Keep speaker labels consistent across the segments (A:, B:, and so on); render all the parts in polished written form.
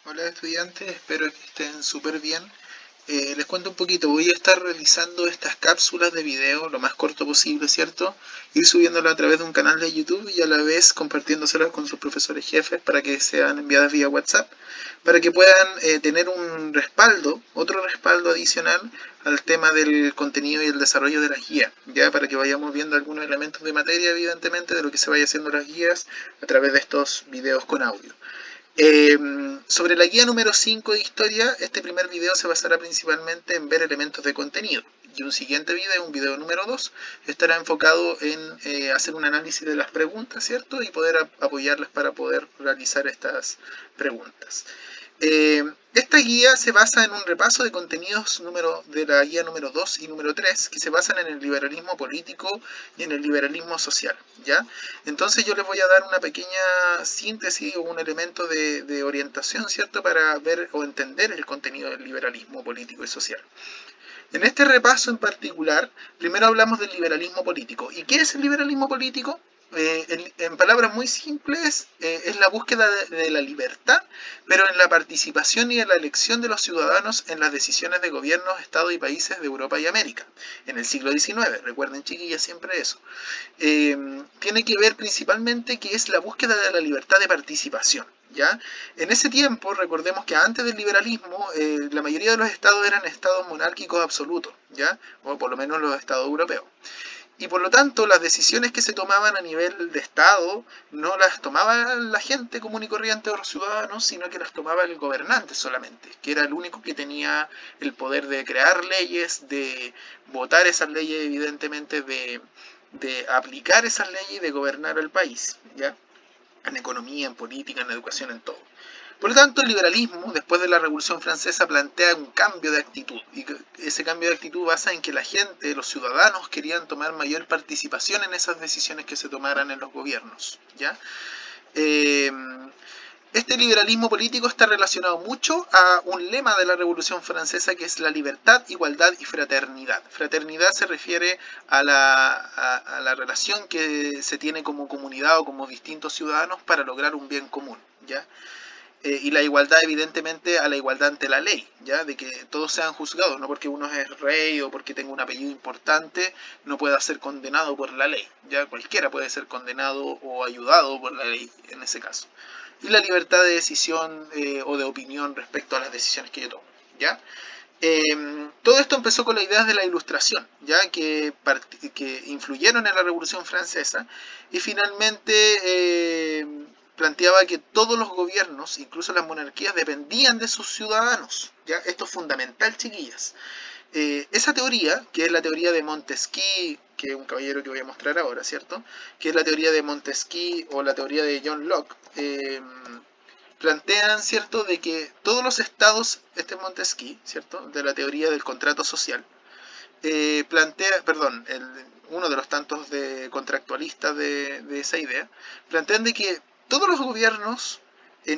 A: Hola estudiantes, espero que estén súper bien. Les cuento un poquito, voy a estar realizando estas cápsulas de video lo más corto posible, ¿cierto? Ir subiéndolas a través de un canal de YouTube y a la vez compartiéndoselas con sus profesores jefes para que sean enviadas vía WhatsApp, para que puedan tener un respaldo, otro respaldo adicional al tema del contenido y el desarrollo de las guías, ya para que vayamos viendo algunos elementos de materia, evidentemente, de lo que se vaya haciendo las guías a través de estos videos con audio. Eh, Sobre la guía número 5 de historia, este primer video se basará principalmente en ver elementos de contenido. Y un siguiente video, un video número 2, estará enfocado en hacer un análisis de las preguntas, ¿cierto? Y poder apoyarlas para poder realizar estas preguntas. Esta guía se basa en un repaso de contenidos de la guía número 2 y número 3 que se basan en el liberalismo político y en el liberalismo social, ¿ya? Entonces yo les voy a dar una pequeña síntesis o un elemento de orientación, ¿cierto? Para ver o entender el contenido del liberalismo político y social. En este repaso en particular, primero hablamos del liberalismo político. ¿Y qué es el liberalismo político? En palabras muy simples, es la búsqueda de la libertad, pero en la participación y en la elección de los ciudadanos en las decisiones de gobiernos, estados y países de Europa y América, en el siglo XIX. Recuerden, chiquillas, siempre eso. Tiene que ver principalmente que es la búsqueda de la libertad de participación. ¿Ya? En ese tiempo, recordemos que antes del liberalismo, la mayoría de los estados eran estados monárquicos absolutos, ¿ya? O por lo menos los estados europeos. Y por lo tanto, las decisiones que se tomaban a nivel de Estado no las tomaba la gente común y corriente de los ciudadanos, sino que las tomaba el gobernante solamente, que era el único que tenía el poder de crear leyes, de votar esas leyes, evidentemente, de aplicar esas leyes y de gobernar el país, ¿ya? En economía, en política, en educación, en todo. Por lo tanto, el liberalismo, después de la Revolución Francesa, plantea un cambio de actitud. Y ese cambio de actitud basa en que la gente, los ciudadanos, querían tomar mayor participación en esas decisiones que se tomaran en los gobiernos. ¿Ya? Eh, este liberalismo político está relacionado mucho a un lema de la Revolución Francesa que es la libertad, igualdad y fraternidad. Fraternidad se refiere a la relación que se tiene como comunidad o como distintos ciudadanos para lograr un bien común. ¿Ya? Y la igualdad evidentemente a la igualdad ante la ley, ya de que todos sean juzgados, no porque uno es rey o porque tenga un apellido importante no pueda ser condenado por la ley, ya cualquiera puede ser condenado o ayudado por la ley en ese caso. Y la libertad de decisión o de opinión respecto a las decisiones que yo tomo, ya. Todo esto empezó con las ideas de la Ilustración, ya que influyeron en la Revolución Francesa y finalmente planteaba que todos los gobiernos, incluso las monarquías, dependían de sus ciudadanos. ¿Ya? Esto es fundamental, chiquillas. Esa teoría, que es la teoría de Montesquieu, que es un caballero que voy a mostrar ahora, ¿cierto? Que es la teoría de Montesquieu o la teoría de John Locke, plantean, ¿cierto?, de que todos los estados, este es Montesquieu, ¿cierto?, de la teoría del contrato social, uno de los tantos de contractualistas de esa idea, plantean de que todos los gobiernos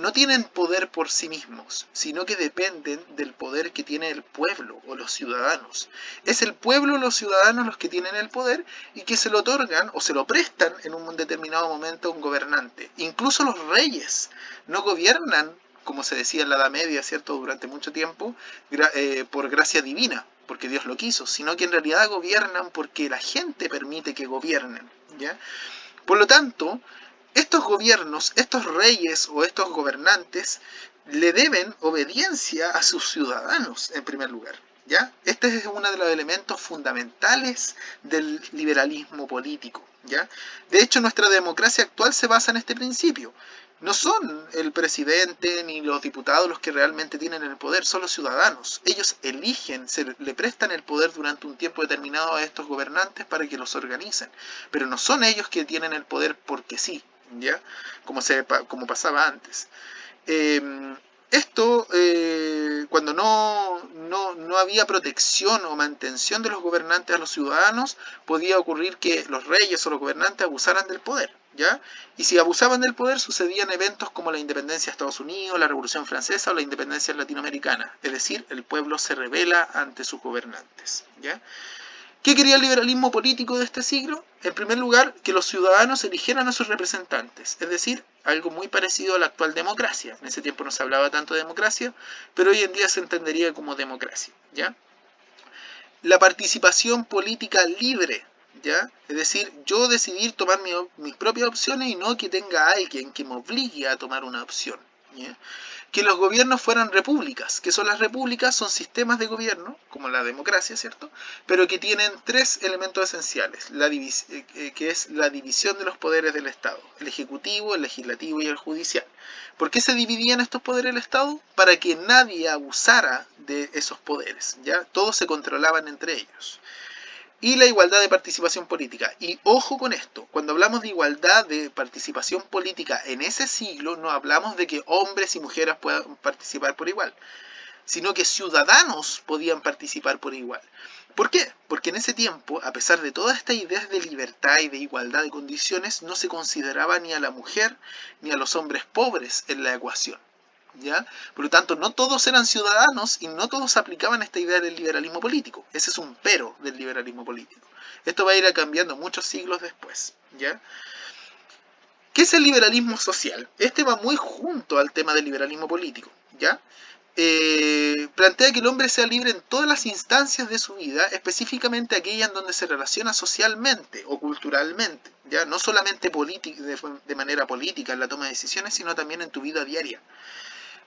A: no tienen poder por sí mismos, sino que dependen del poder que tiene el pueblo o los ciudadanos. Es el pueblo o los ciudadanos los que tienen el poder y que se lo otorgan o se lo prestan en un determinado momento a un gobernante. Incluso los reyes no gobiernan, como se decía en la Edad Media, ¿cierto?, durante mucho tiempo, por gracia divina, porque Dios lo quiso, sino que en realidad gobiernan porque la gente permite que gobiernen, ¿ya? Por lo tanto, estos gobiernos, estos reyes o estos gobernantes le deben obediencia a sus ciudadanos en primer lugar. ¿Ya? Este es uno de los elementos fundamentales del liberalismo político. ¿Ya? De hecho, nuestra democracia actual se basa en este principio. No son el presidente ni los diputados los que realmente tienen el poder, son los ciudadanos. Ellos eligen, le prestan el poder durante un tiempo determinado a estos gobernantes para que los organicen. Pero no son ellos que tienen el poder porque sí, ¿ya? Como pasaba antes. Esto, cuando no había protección o mantención de los gobernantes a los ciudadanos, podía ocurrir que los reyes o los gobernantes abusaran del poder, ¿ya? Y si abusaban del poder, sucedían eventos como la independencia de Estados Unidos, la Revolución Francesa o la independencia latinoamericana. Es decir, el pueblo se rebela ante sus gobernantes, ¿ya? ¿Qué quería el liberalismo político de este siglo? En primer lugar, que los ciudadanos eligieran a sus representantes, es decir, algo muy parecido a la actual democracia. En ese tiempo no se hablaba tanto de democracia, pero hoy en día se entendería como democracia, ¿ya? La participación política libre, ¿ya? Es decir, yo decidir tomar mis propias opciones y no que tenga alguien que me obligue a tomar una opción, ¿ya? Que los gobiernos fueran repúblicas. ¿Qué son las repúblicas? Son sistemas de gobierno, como la democracia, ¿cierto? Pero que tienen tres elementos esenciales, que es la división de los poderes del Estado, el ejecutivo, el legislativo y el judicial. ¿Por qué se dividían estos poderes del Estado? Para que nadie abusara de esos poderes, ¿ya? Todos se controlaban entre ellos. Y la igualdad de participación política. Y ojo con esto, cuando hablamos de igualdad de participación política en ese siglo, no hablamos de que hombres y mujeres puedan participar por igual, sino que ciudadanos podían participar por igual. ¿Por qué? Porque en ese tiempo, a pesar de todas estas ideas de libertad y de igualdad de condiciones, no se consideraba ni a la mujer ni a los hombres pobres en la ecuación, ¿ya? Por lo tanto, no todos eran ciudadanos y no todos aplicaban esta idea del liberalismo político. Ese es un pero del liberalismo político. Esto va a ir cambiando muchos siglos después, ¿ya? ¿Qué es el liberalismo social? Este va muy junto al tema del liberalismo político, ¿ya? Plantea que el hombre sea libre en todas las instancias de su vida, específicamente aquellas en donde se relaciona socialmente o culturalmente, ¿ya? No solamente de manera política en la toma de decisiones, sino también en tu vida diaria.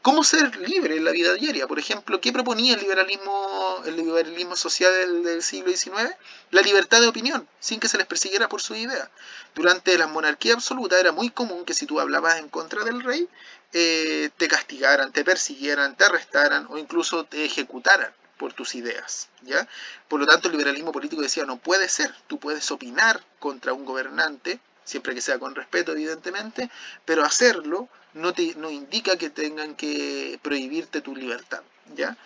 A: ¿Cómo ser libre en la vida diaria? Por ejemplo, ¿qué proponía el liberalismo social del siglo XIX? La libertad de opinión, sin que se les persiguiera por su idea. Durante la monarquía absoluta era muy común que si tú hablabas en contra del rey, te castigaran, te persiguieran, te arrestaran o incluso te ejecutaran por tus ideas, ¿ya? Por lo tanto, el liberalismo político decía, no puede ser, tú puedes opinar contra un gobernante, siempre que sea con respeto, evidentemente, pero hacerlo no indica que tengan que prohibirte tu libertad, ¿ya?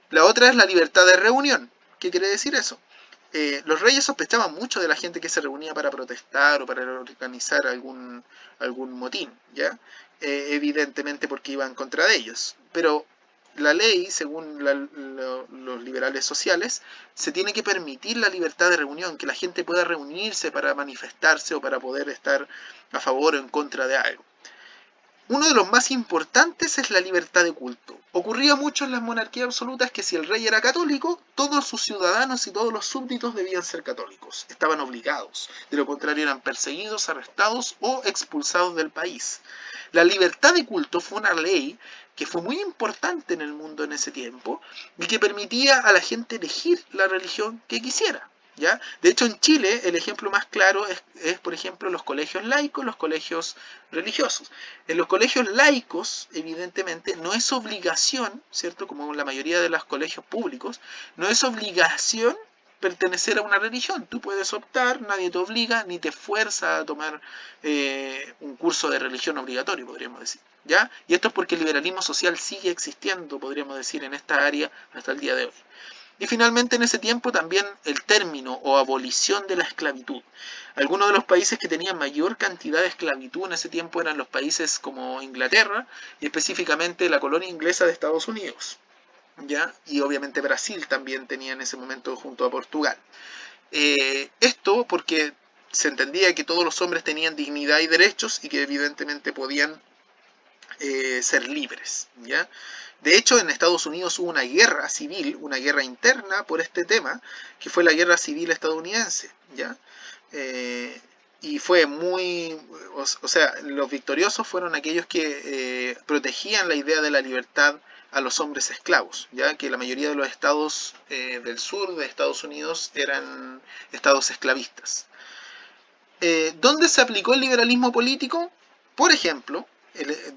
A: La otra es la libertad de reunión. ¿Qué quiere decir eso? Los reyes sospechaban mucho de la gente que se reunía para protestar o para organizar algún motín, ¿ya? Evidentemente porque iban en contra de ellos. Pero la ley, según los liberales sociales, se tiene que permitir la libertad de reunión, que la gente pueda reunirse para manifestarse o para poder estar a favor o en contra de algo. Uno de los más importantes es la libertad de culto. Ocurría mucho en las monarquías absolutas que si el rey era católico, todos sus ciudadanos y todos los súbditos debían ser católicos. Estaban obligados. De lo contrario eran perseguidos, arrestados o expulsados del país. La libertad de culto fue una ley que fue muy importante en el mundo en ese tiempo y que permitía a la gente elegir la religión que quisiera, ¿ya? De hecho, en Chile el ejemplo más claro es, por ejemplo, los colegios laicos, los colegios religiosos. En los colegios laicos, evidentemente, no es obligación, ¿cierto? Como en la mayoría de los colegios públicos, no es obligación pertenecer a una religión. Tú puedes optar, nadie te obliga, ni te fuerza a tomar un curso de religión obligatorio, podríamos decir, ¿ya? Y esto es porque el liberalismo social sigue existiendo, podríamos decir, en esta área hasta el día de hoy. Y finalmente en ese tiempo también el término o abolición de la esclavitud. Algunos de los países que tenían mayor cantidad de esclavitud en ese tiempo eran los países como Inglaterra y específicamente la colonia inglesa de Estados Unidos, ¿ya? Y obviamente Brasil también tenía en ese momento junto a Portugal. Esto porque se entendía que todos los hombres tenían dignidad y derechos y que evidentemente podían ser libres, ¿ya? De hecho, en Estados Unidos hubo una guerra civil, una guerra interna por este tema, que fue la guerra civil estadounidense, ¿ya? Y fue muy, o sea, los victoriosos fueron aquellos que protegían la idea de la libertad a los hombres esclavos, ya que la mayoría de los estados del sur de Estados Unidos eran estados esclavistas. ¿Dónde se aplicó el liberalismo político? Por ejemplo,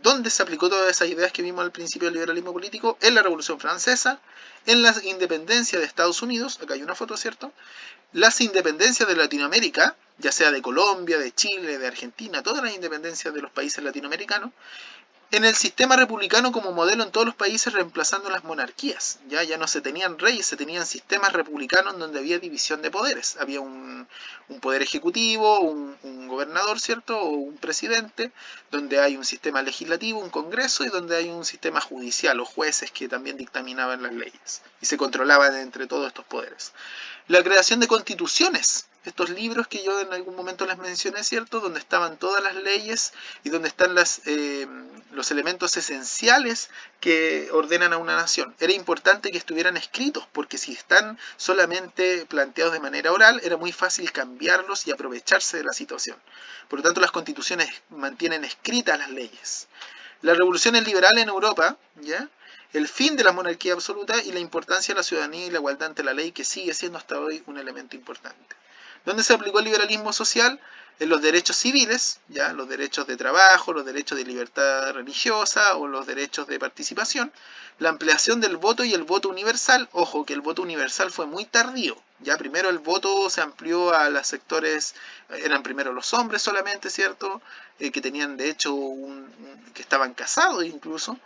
A: ¿dónde se aplicó todas esas ideas que vimos al principio del liberalismo político? En la Revolución Francesa, en la independencia de Estados Unidos, acá hay una foto, ¿cierto? Las independencias de Latinoamérica, ya sea de Colombia, de Chile, de Argentina, todas las independencias de los países latinoamericanos, en el sistema republicano como modelo en todos los países, reemplazando las monarquías. Ya no se tenían reyes, se tenían sistemas republicanos donde había división de poderes. Había un poder ejecutivo, un gobernador, ¿cierto? O un presidente, donde hay un sistema legislativo, un congreso, y donde hay un sistema judicial o jueces que también dictaminaban las leyes y se controlaban entre todos estos poderes. La creación de constituciones, estos libros que yo en algún momento les mencioné, ¿cierto? Donde estaban todas las leyes y donde están los elementos esenciales que ordenan a una nación. Era importante que estuvieran escritos, porque si están solamente planteados de manera oral, era muy fácil cambiarlos y aprovecharse de la situación. Por lo tanto, las constituciones mantienen escritas las leyes. Las revoluciones liberales en Europa, ¿ya? El fin de la monarquía absoluta y la importancia de la ciudadanía y la igualdad ante la ley, que sigue siendo hasta hoy un elemento importante. ¿Dónde se aplicó el liberalismo social? En los derechos civiles, ya los derechos de trabajo, los derechos de libertad religiosa o los derechos de participación, la ampliación del voto y el voto universal. Ojo que el voto universal fue muy tardío. Ya primero el voto se amplió a los sectores, eran primero los hombres solamente, ¿cierto? Que tenían de hecho que estaban casados incluso,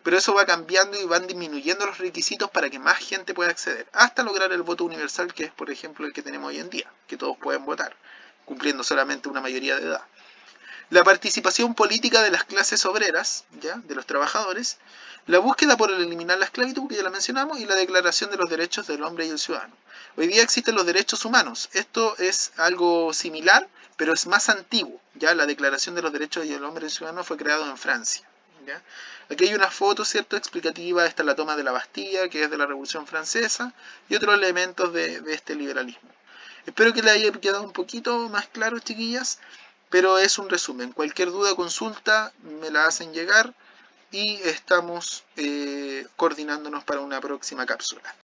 A: pero eso va cambiando y van disminuyendo los requisitos para que más gente pueda acceder, hasta lograr el voto universal, que es por ejemplo el que tenemos hoy en día, que todos pueden votar, cumpliendo solamente una mayoría de edad. La participación política de las clases obreras, ¿ya? De los trabajadores, la búsqueda por eliminar la esclavitud, que ya la mencionamos, y la declaración de los derechos del hombre y el ciudadano. Hoy día existen los derechos humanos. Esto es algo similar, pero es más antiguo. ¿Ya? La declaración de los derechos del hombre y el ciudadano fue creado en Francia. ¿Ya? Aquí hay una foto, ¿cierto?, explicativa. Esta es la toma de la Bastilla, que es de la Revolución Francesa, y otros elementos de este liberalismo. Espero que les haya quedado un poquito más claro, chiquillas, pero es un resumen. Cualquier duda o consulta me la hacen llegar y estamos coordinándonos para una próxima cápsula.